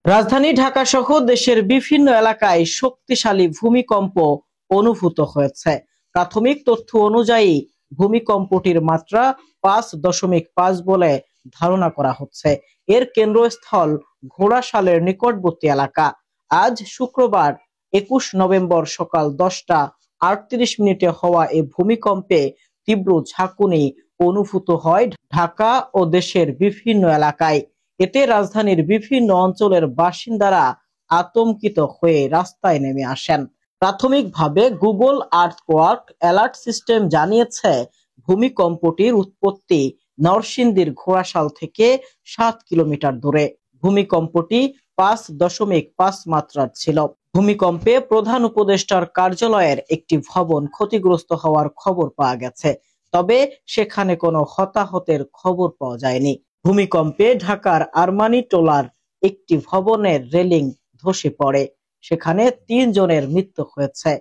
রাজধানী ঢাকা সহ দেশের বিভিন্ন এলাকায় শক্তিশালী ভূমিকম্প অনুভূত হয়েছে। প্রাথমিক তথ্য অনুযায়ী ভূমিকম্পটির মাত্রা 5.5 বলে ধারণা করা হচ্ছে। এর কেন্দ্রস্থল ঘোড়াশালের নিকটবর্তী এলাকা। আজ শুক্রবার 21 নভেম্বর সকাল 10টা 38 মিনিটে হওয়া এই ভূমিকম্পে তীব্র ঝাঁকুনি অনুভূত হয় ঢাকা ও দেশের বিভিন্ন এলাকায়। এতে রাজধানীর বিভিন্ন অঞ্চলের বাসিন্দারা আতঙ্কিত হয়ে রাস্তায় নেমে আসেন। প্রাথমিকভাবে গুগল আর্থকোয়াক অ্যালার্ট সিস্টেম জানিয়েছে, ভূমিকম্পটির উৎপত্তি নরসিংদীর ঘোড়াশাল থেকে 7 কিলোমিটার দূরে। ভূমিকম্পটি 5.5 মাত্রার ছিল। ভূমিকম্পে প্রধান উপদেষ্টার কার্যালয়ের একটি ভবন ক্ষতিগ্রস্ত হওয়ার খবর পাওয়া গেছে, তবে সেখানে কোনো হতাহতের খবর পাওয়া যায়নি। ভূমিকম্পে ঢাকার আরমানি টোলার একটি ভবনের রেলিং ধসে পড়ে, সেখানে 3 জনের মৃত্যু হয়েছে।